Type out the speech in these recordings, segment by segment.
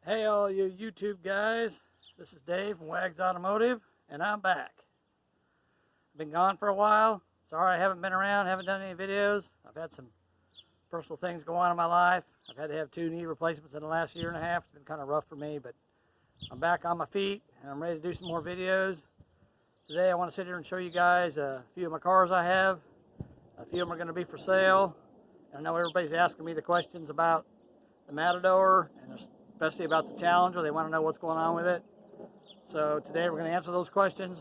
Hey all you YouTube guys, this is Dave from Wags Automotive, and I'm back. I've been gone for a while. Sorry I haven't been around, haven't done any videos. I've had some personal things go on in my life. I've had to have 2 knee replacements in the last year and a half. It's been kind of rough for me, but I'm back on my feet and I'm ready to do some more videos. Today I want to sit here and show you guys a few of my cars I have. A few of them are going to be for sale. I know everybody's asking me the questions about the Matador, and especially about the Challenger. They want to know what's going on with it. So today we're going to answer those questions,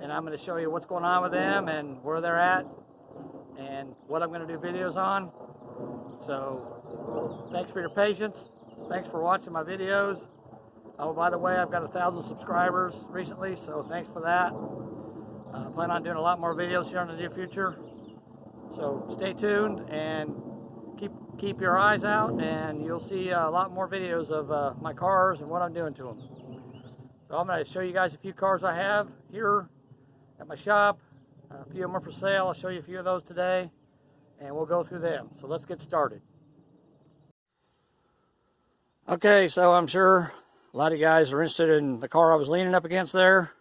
and I'm going to show you what's going on with them and where they're at and what I'm going to do videos on. So thanks for your patience. Thanks for watching my videos. Oh, by the way, I've got 1,000 subscribers recently, so thanks for that. I plan on doing a lot more videos here in the near future. So stay tuned and keep your eyes out, and you'll see a lot more videos of my cars and what I'm doing to them. So I'm going to show you guys a few cars I have here at my shop. A few of them are for sale. I'll show you a few of those today, and we'll go through them. So let's get started. Okay, so I'm sure a lot of you guys are interested in the car I was leaning up against there.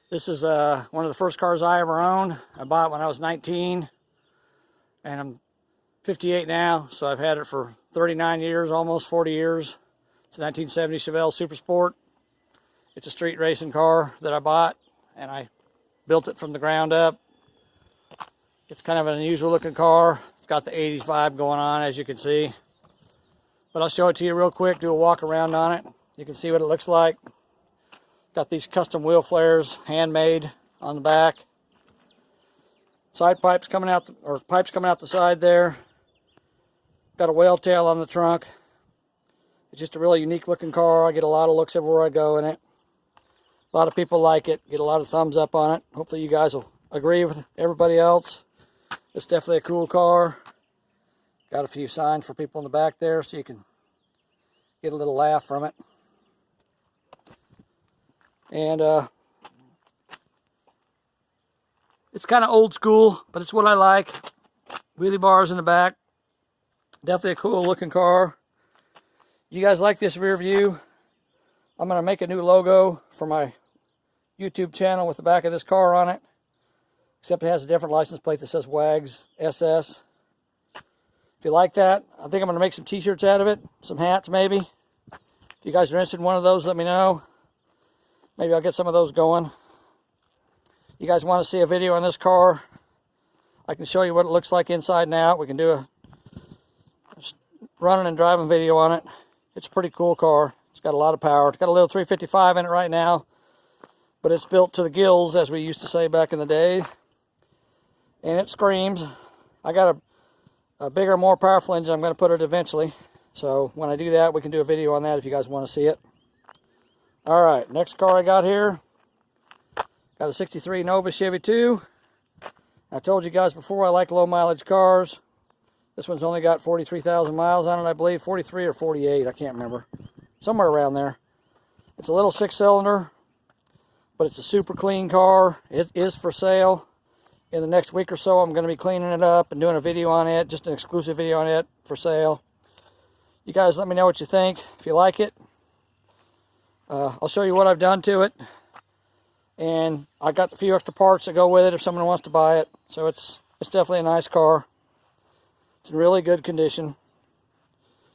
This is one of the first cars I ever owned. I bought it when I was 19, and I'm 58 now, so I've had it for 39 years, almost 40 years. It's a 1970 Chevelle Super Sport. It's a street racing car that I bought, and I built it from the ground up. It's kind of an unusual looking car. It's got the 80s vibe going on, as you can see. But I'll show it to you real quick, do a walk around on it. You can see what it looks like. Got these custom wheel flares, handmade, on the back. Side pipes coming out, pipes coming out the side there. Got a whale tail on the trunk. It's just a really unique looking car. I get a lot of looks everywhere I go in it. A lot of people like it, get a lot of thumbs up on it. Hopefully you guys will agree with everybody else. It's definitely a cool car. Got a few signs for people in the back there so you can get a little laugh from it. And it's kind of old school, but it's what I like. Wheelie bars in the back. Definitely a cool looking car. You guys like this rear view? I'm going to make a new logo for my YouTube channel with the back of this car on it. Except it has a different license plate that says Wags SS. If you like that, I think I'm going to make some t-shirts out of it. Some hats maybe. If you guys are interested in one of those, let me know. Maybe I'll get some of those going. You guys want to see a video on this car? I can show you what it looks like inside and out. We can do a running and driving video on it. It's a pretty cool car. It's got a lot of power. It's got a little 355 in it right now, but it's built to the gills, as we used to say back in the day. And it screams. I got a bigger, more powerful engine. I'm going to put it eventually. So when I do that, we can do a video on that if you guys want to see it. Alright, next car I got here. Got a 63 Nova Chevy 2. I told you guys before I like low mileage cars. This one's only got 43,000 miles on it, I believe. 43 or 48, I can't remember. Somewhere around there. It's a little 6-cylinder, but it's a super clean car. It is for sale. In the next week or so, I'm going to be cleaning it up and doing a video on it, just an exclusive video on it for sale. You guys let me know what you think, if you like it. I'll show you what I've done to it. And I got a few extra parts that go with it if someone wants to buy it. So it's definitely a nice car. It's in really good condition.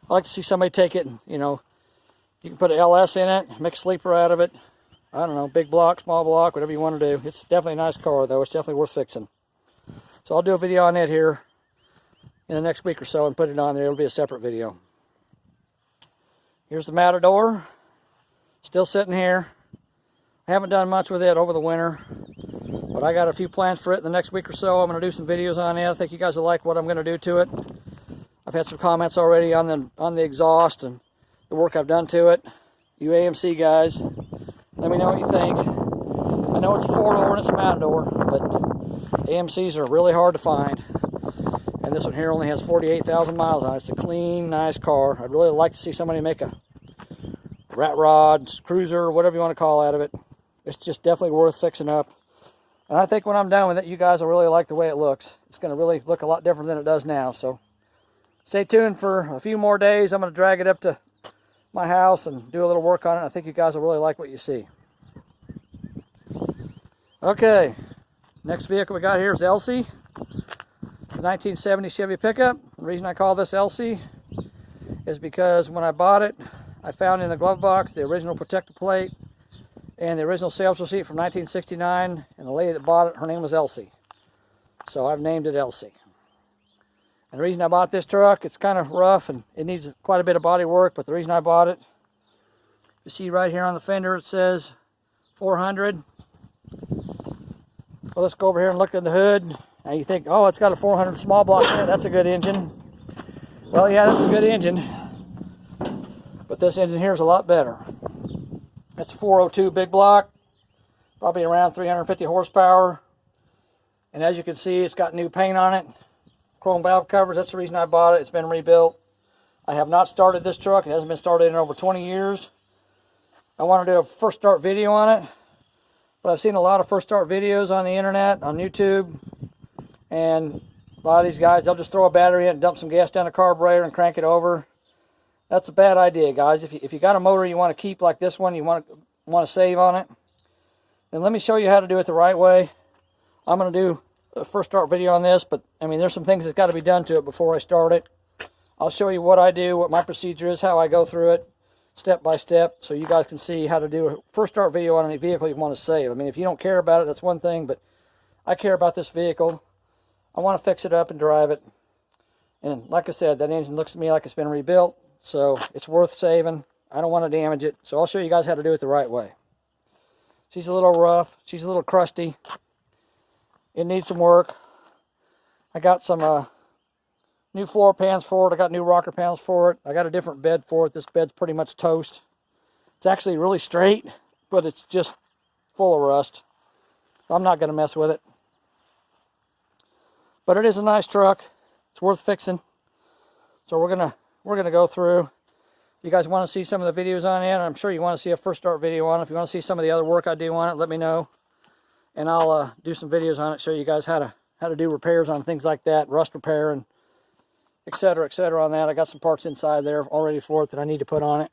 I like to see somebody take it and, you know, you can put an LS in it, make a sleeper out of it. I don't know, big block, small block, whatever you want to do. It's definitely a nice car, though. It's definitely worth fixing. So I'll do a video on it here in the next week or so and put it on there. It'll be a separate video. Here's the Matador. Still sitting here. I haven't done much with it over the winter, but I got a few plans for it in the next week or so. I'm going to do some videos on it. I think you guys will like what I'm going to do to it. I've had some comments already on the exhaust and the work I've done to it. You AMC guys, let me know what you think. I know it's a 4-door and it's a Matador, but AMCs are really hard to find. And this one here only has 48,000 miles on it. It's a clean, nice car. I'd really like to see somebody make a rat rod, cruiser, whatever you want to call out of it. It's just definitely worth fixing up. And I think when I'm done with it, you guys will really like the way it looks. It's going to really look a lot different than it does now. So stay tuned for a few more days. I'm going to drag it up to my house and do a little work on it. I think you guys will really like what you see. Okay, next vehicle we got here is Elsie. The 1970 Chevy pickup. The reason I call this Elsie is because when I bought it, I found in the glove box the original protector plate and the original sales receipt from 1969, and the lady that bought it, her name was Elsie. So I've named it Elsie. And the reason I bought this truck, it's kind of rough and it needs quite a bit of body work, but the reason I bought it, you see right here on the fender it says 400. Well, let's go over here and look in the hood. Now you think, oh, it's got a 400 small block in it, that's a good engine. Well, yeah, that's a good engine, but this engine here is a lot better. It's a 402 big block, probably around 350 horsepower. And as you can see, it's got new paint on it. Chrome valve covers, that's the reason I bought it. It's been rebuilt. I have not started this truck. It hasn't been started in over 20 years. I want to do a first start video on it. But I've seen a lot of first start videos on the internet, on YouTube. And a lot of these guys, they'll just throw a battery in and dump some gas down the carburetor and crank it over. That's a bad idea, guys. If you got a motor you want to keep like this one, you want to save on it, then let me show you how to do it the right way. I'm going to do a first start video on this, but I mean, there's some things that's got to be done to it before I start it. I'll show you what I do, what my procedure is, how I go through it, step by step, so you guys can see how to do a first start video on any vehicle you want to save. I mean, if you don't care about it, that's one thing, but I care about this vehicle. I want to fix it up and drive it. And like I said, that engine looks to me like it's been rebuilt, so it's worth saving. I don't want to damage it, so I'll show you guys how to do it the right way. She's a little rough. She's a little crusty. It needs some work. I got some new floor pans for it. I got new rocker panels for it. I got a different bed for it. This bed's pretty much toast. It's actually really straight, but it's just full of rust. I'm not going to mess with it. But it is a nice truck. It's worth fixing. So we're gonna go through. You guys want to see some of the videos on it? I'm sure you want to see a first start video on it. If you want to see some of the other work I do on it, let me know. And I'll do some videos on it, show you guys how to do repairs on things like that, rust repair and etc. on that. I got some parts inside there already for it that I need to put on it.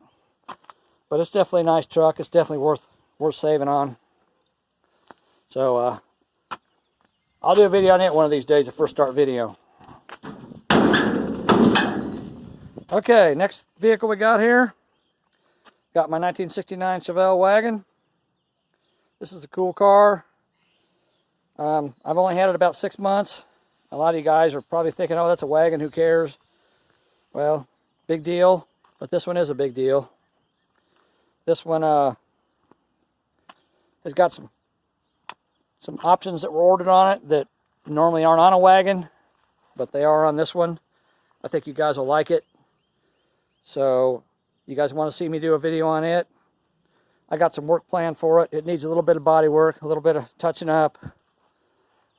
But it's definitely a nice truck. It's definitely worth saving on. So I'll do a video on it one of these days, a first start video. Okay, next vehicle we got here. Got my 1969 Chevelle Wagon. This is a cool car. I've only had it about 6 months. A lot of you guys are probably thinking, oh, that's a wagon, who cares? Well, big deal, but this one is a big deal. This one has got some options that were ordered on it that normally aren't on a wagon, but they are on this one. I think you guys will like it. So, you guys want to see me do a video on it? I got some work planned for it. It needs a little bit of body work, a little bit of touching up, a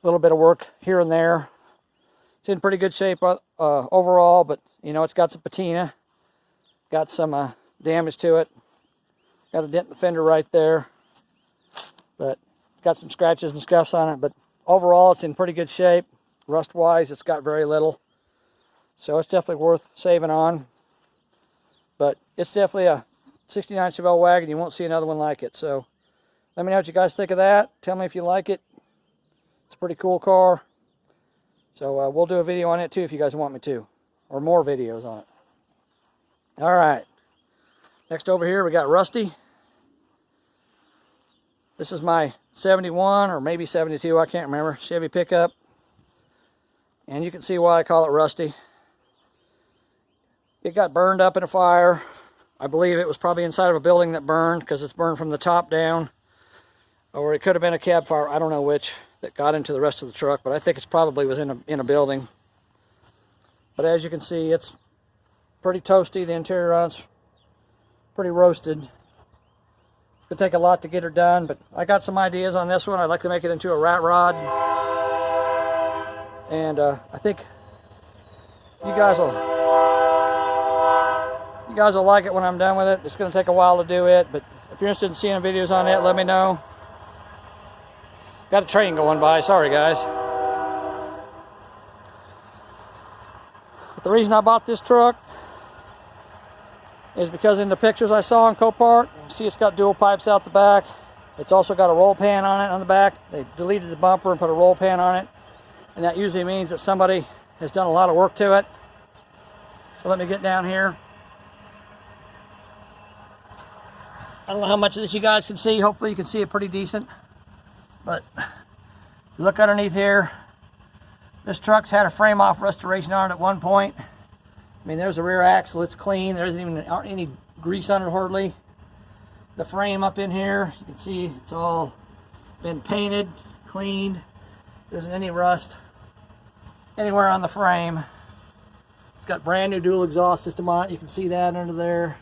little bit of work here and there. It's in pretty good shape overall, but you know, it's got some patina, got some damage to it, got a dent in the fender right there, but got some scratches and scuffs on it. But overall, it's in pretty good shape. Rust wise, it's got very little, so it's definitely worth saving on. But it's definitely a 69 Chevelle Wagon. You won't see another one like it. So let me know what you guys think of that. Tell me if you like it. It's a pretty cool car. So we'll do a video on it too if you guys want me to. Or more videos on it. Alright. Next over here we got Rusty. This is my 71 or maybe 72, I can't remember, Chevy pickup. And you can see why I call it Rusty. It got burned up in a fire. I believe it was probably inside of a building that burned, because it's burned from the top down. Or it could have been a cab fire, I don't know which, that got into the rest of the truck, but I think it's probably was in a building. But as you can see, it's pretty toasty. The interior on it's pretty roasted. It'll take a lot to get her done, but I got some ideas on this one. I'd like to make it into a rat rod. And I think you guys will like it when I'm done with it. It's going to take a while to do it, but if you're interested in seeing videos on it, let me know. Got a train going by, sorry guys. But the reason I bought this truck is because in the pictures I saw in Copart, you see it's got dual pipes out the back. It's also got a roll pan on it on the back. They deleted the bumper and put a roll pan on it. And that usually means that somebody has done a lot of work to it. So let me get down here. I don't know how much of this you guys can see. Hopefully you can see it pretty decent. But if you look underneath here, this truck's had a frame off restoration on it at one point. I mean, there's the rear axle. It's clean. There isn't even any grease on it hardly. The frame up in here, you can see it's all been painted, cleaned. There isn't any rust anywhere on the frame. It's got brand new dual exhaust system on it. You can see that under there.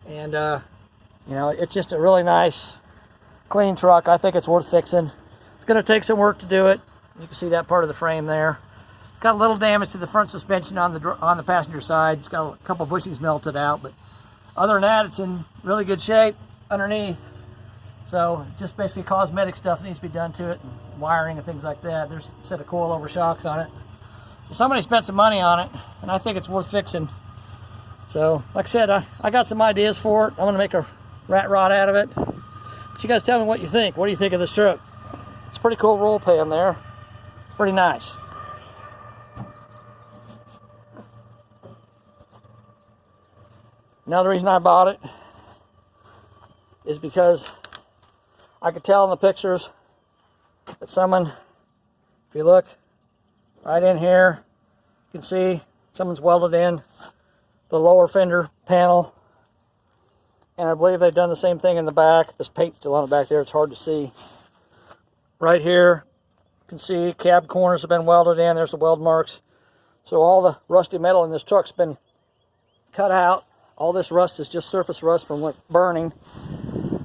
And, you know, it's just a really nice, clean truck. I think it's worth fixing. It's going to take some work to do it. You can see that part of the frame there. It's got a little damage to the front suspension on the passenger side. It's got a couple bushings melted out, but other than that, it's in really good shape underneath. So just basically cosmetic stuff needs to be done to it, and wiring and things like that. There's a set of coilover shocks on it. So somebody spent some money on it, and I think it's worth fixing. So, like I said, I got some ideas for it. I'm going to make a rat rod out of it. But you guys tell me what you think. What do you think of this truck? It's a pretty cool roll pan there. It's pretty nice. Another reason I bought it is because I could tell in the pictures that someone, if you look right in here, you can see someone's welded in the lower fender panel, and I believe they've done the same thing in the back. This paint's still on the back there, it's hard to see. Right here, you can see cab corners have been welded in. There's the weld marks. So all the rusty metal in this truck's been cut out. All this rust is just surface rust from burning,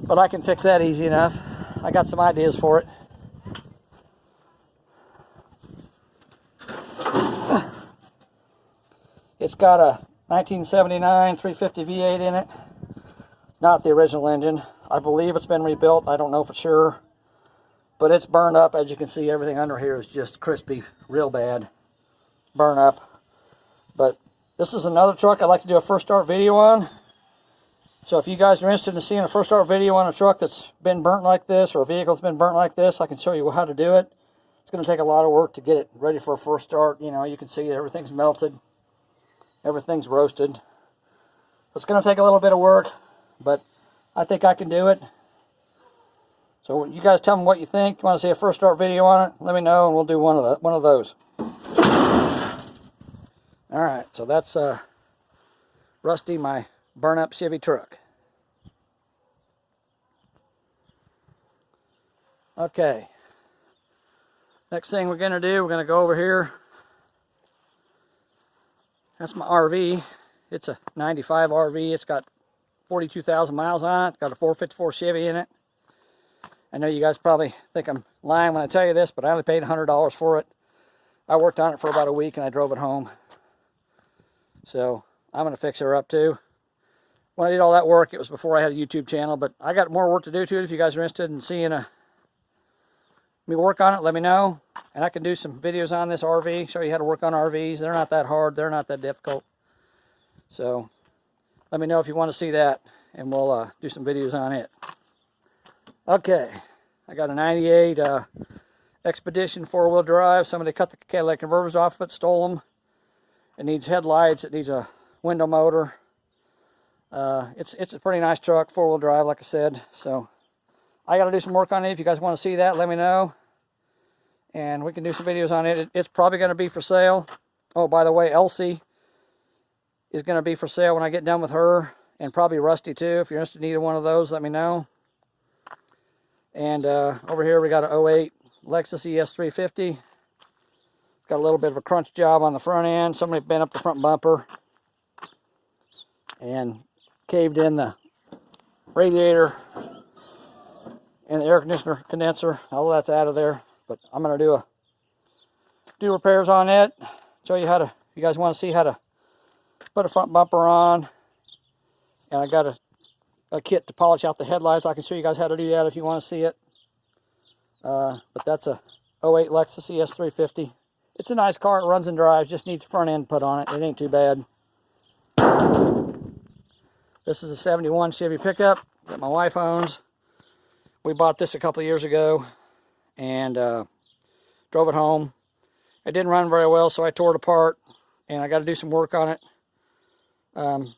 but I can fix that easy enough. I got some ideas for it. It's got a 1979 350 V8 in it. Not the original engine. I believe it's been rebuilt. I don't know for sure. But it's burned up. As you can see, everything under here is just crispy, real bad. Burn up. But this is another truck I'd like to do a first start video on. So if you guys are interested in seeing a first start video on a truck that's been burnt like this, or a vehicle that's been burnt like this, I can show you how to do it. It's going to take a lot of work to get it ready for a first start. You know, you can see everything's melted. Everything's roasted. It's going to take a little bit of work, but I think I can do it. So you guys tell me what you think. You want to see a first start video on it? Let me know, and we'll do one of those. All right, so that's Rusty, my burn-up Chevy truck. Okay. Next thing we're going to do, we're going to go over here. That's my RV. It's a 95 RV. It's got 42,000 miles on it. It's got a 454 Chevy in it. I know you guys probably think I'm lying when I tell you this, but I only paid $100 for it. I worked on it for about a week and I drove it home. So I'm going to fix her up too. When I did all that work, it was before I had a YouTube channel, but I got more work to do to it. If you guys are interested in seeing me work on it, let me know. And I can do some videos on this RV, show you how to work on RVs. They're not that hard. They're not that difficult. So let me know if you want to see that, and we'll do some videos on it. Okay, I got a 98 Expedition 4-wheel drive. Somebody cut the catalytic converters off of it, stole them. It needs headlights. It needs a window motor. It's a pretty nice truck, 4-wheel drive, like I said. So I got to do some work on it. If you guys want to see that, let me know. And we can do some videos on it. It's probably going to be for sale. Oh, by the way, Elsie is going to be for sale when I get done with her. And probably Rusty too. If you're interested in either one of those, let me know. And over here we got an 08 Lexus ES350. It's got a little bit of a crunch job on the front end. Somebody bent up the front bumper and caved in the radiator and the air conditioner condenser. All that's out of there. But I'm going to do repairs on it. Show you how to, if you guys want to see how to put a front bumper on. And I got a kit to polish out the headlights. I can show you guys how to do that if you want to see it. But that's a 08 Lexus ES350. It's a nice car. It runs and drives. Just needs the front end put on it. It ain't too bad. This is a 71 Chevy pickup that my wife owns. We bought this a couple of years ago and drove it home. It didn't run very well, so I tore it apart, and I got to do some work on it. I'm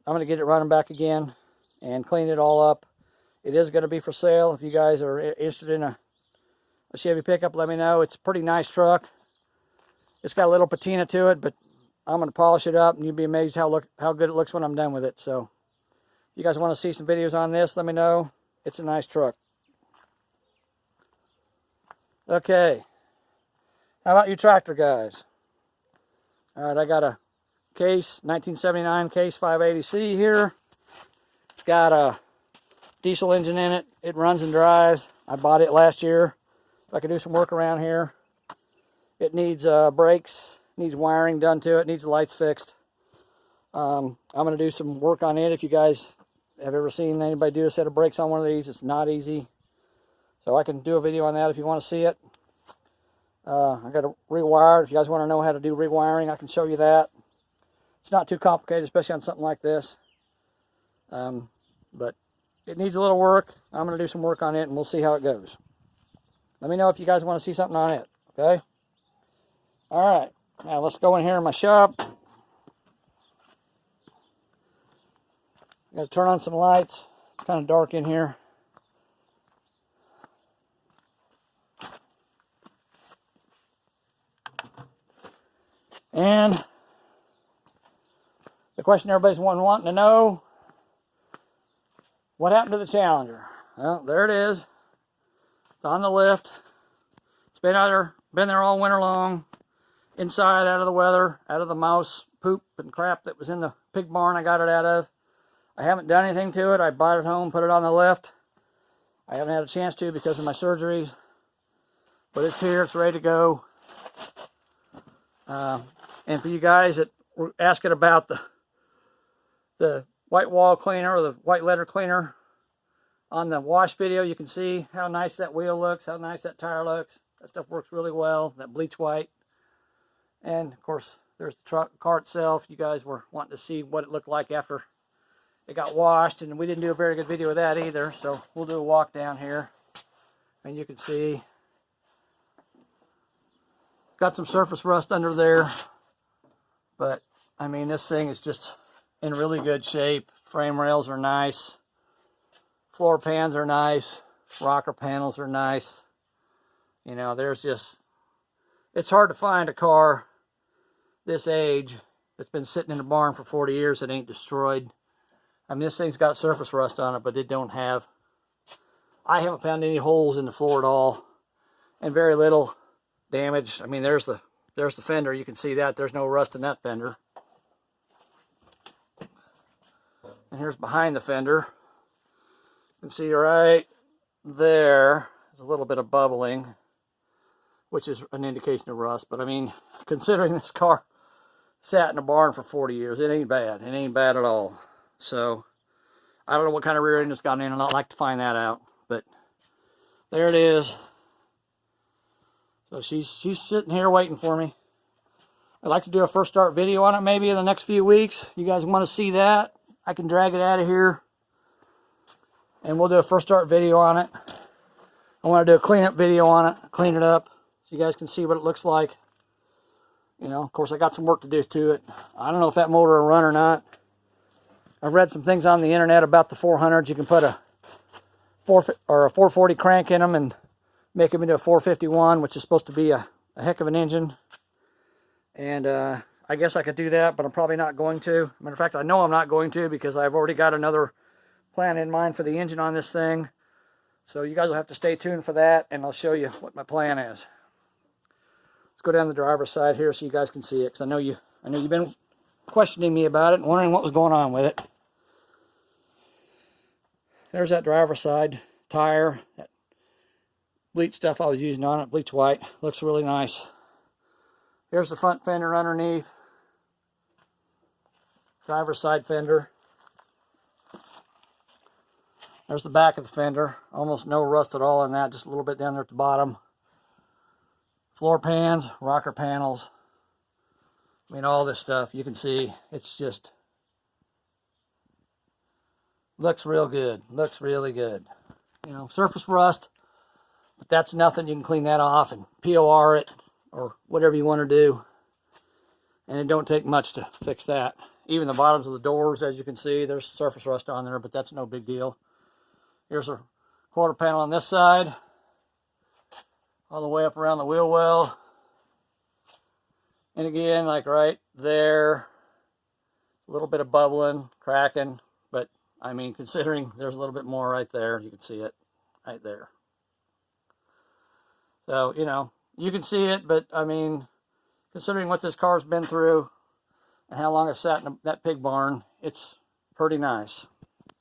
going to get it running back again and clean it all up. It is going to be for sale. If you guys are interested in a Chevy pickup, let me know. It's a pretty nice truck. It's got a little patina to it, but I'm going to polish it up, and you'll be amazed how good it looks when I'm done with it. So if you guys want to see some videos on this, let me know. It's a nice truck. Okay. How about you tractor guys? All right, I got a Case, 1979 Case 580C here. It's got a diesel engine in it. It runs and drives. I bought it last year so I could do some work around here. It needs brakes, needs wiring done to it, needs the lights fixed. I'm going to do some work on it. If you guys have ever seen anybody do a set of brakes on one of these, it's not easy. So I can do a video on that if you want to see it. I got to rewire. If you guys want to know how to do rewiring, I can show you that. It's not too complicated, especially on something like this. But it needs a little work. I'm going to do some work on it, and we'll see how it goes. Let me know if you guys want to see something on it, okay? All right, now let's go in here in my shop. Got to turn on some lights. It's kind of dark in here. And the question everybody's wanting to know, what happened to the Challenger? Well, there it is. It's on the lift. It's been there all winter long. Inside, out of the weather, out of the mouse poop and crap that was in the pig barn I got it out of. I haven't done anything to it. I brought it home, put it on the lift. I haven't had a chance to because of my surgeries. But it's here, it's ready to go. And for you guys that were asking about the white wall cleaner or the white letter cleaner on the wash video, you can see how nice that wheel looks, how nice that tire looks. That stuff works really well, that bleach white. And of course, there's the car itself. You guys were wanting to see what it looked like after it got washed, and we didn't do a very good video of that either. So we'll do a walk down here, and you can see got some surface rust under there. But I mean, this thing is just in really good shape. Frame rails are nice. Floor pans are nice. Rocker panels are nice. You know, it's hard to find a car this age that's been sitting in a barn for 40 years that ain't destroyed. I mean, this thing's got surface rust on it, but I haven't found any holes in the floor at all, and very little damage. I mean, there's the fender. You can see that. There's no rust in that fender. And here's behind the fender. You can see right there's a little bit of bubbling, which is an indication of rust. But I mean, considering this car sat in a barn for 40 years, it ain't bad. It ain't bad at all. So I don't know what kind of rear end it's got in, and I'd like to find that out. But there it is. So she's sitting here waiting for me. I'd like to do a first start video on it maybe in the next few weeks. You guys want to see that? I can drag it out of here, and we'll do a first start video on it. I want to do a cleanup video on it, clean it up, so you guys can see what it looks like. You know, of course, I got some work to do to it. I don't know if that motor will run or not. I've read some things on the internet about the 400s. You can put a 440 crank in them and make them into a 451, which is supposed to be a heck of an engine. And I guess I could do that, but I'm probably not going to. Matter of fact, I know I'm not going to, because I've already got another plan in mind for the engine on this thing. So you guys will have to stay tuned for that, and I'll show you what my plan is. Let's go down the driver's side here so you guys can see it, because I know you've been questioning me about it and wondering what was going on with it. There's that driver's side tire, that bleach stuff I was using on it, bleach white. Looks really nice. Here's the front fender underneath. Driver's side fender. There's the back of the fender. Almost no rust at all in that, just a little bit down there at the bottom. Floor pans, rocker panels. I mean, all this stuff, you can see, it's just Looks real good. Looks really good. You know, surface rust, but that's nothing. You can clean that off and POR it or whatever you want to do. And it don't take much to fix that. Even the bottoms of the doors, as you can see, there's surface rust on there, but that's no big deal. Here's a quarter panel on this side, all the way up around the wheel well. And again, like right there, a little bit of bubbling, cracking, but I mean, considering there's a little bit more right there, you can see it right there. So, you know, you can see it, but I mean, considering what this car's been through and how long it sat in that pig barn, it's pretty nice.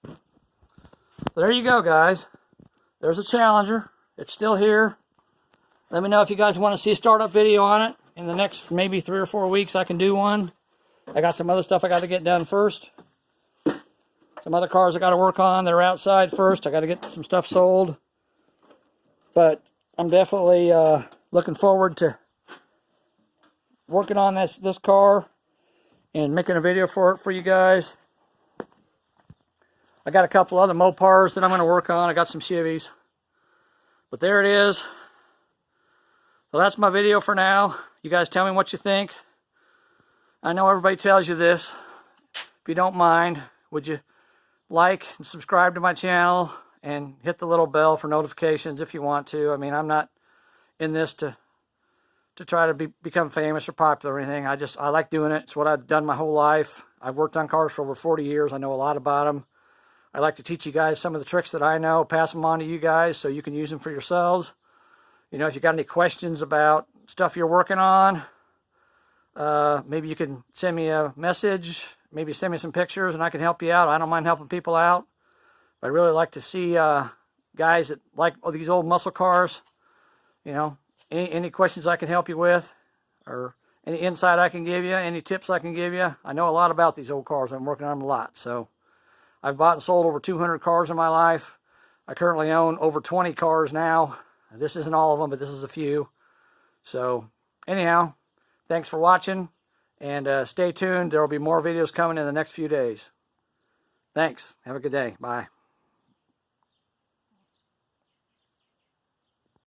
So there you go, guys. There's a Challenger. It's still here. Let me know if you guys want to see a startup video on it. In the next maybe 3 or 4 weeks, I can do one. I got some other stuff I got to get done first. Some other cars I got to work on. They're outside first. I got to get some stuff sold. But I'm definitely looking forward to working on this car and making a video for it for you guys. I got a couple other Mopars that I'm going to work on. I got some Chevys. But there it is. So that's my video for now. You guys tell me what you think. I know everybody tells you this. If you don't mind, would you like and subscribe to my channel and hit the little bell for notifications if you want to. I mean, I'm not in this to try to become famous or popular or anything. I like doing it. It's what I've done my whole life. I've worked on cars for over 40 years. I know a lot about them. I like to teach you guys some of the tricks that I know, pass them on to you guys so you can use them for yourselves. You know, if you got any questions about stuff you're working on, maybe you can send me a message, maybe send me some pictures and I can help you out. I don't mind helping people out. I really like to see guys that like these old muscle cars. You know, any questions I can help you with, or any insight I can give you, any tips I can give you. I know a lot about these old cars. I'm working on them a lot. So I've bought and sold over 200 cars in my life. I currently own over 20 cars now. This isn't all of them, but this is a few. So anyhow, thanks for watching, and stay tuned. There will be more videos coming in the next few days. Thanks. Have a good day. Bye.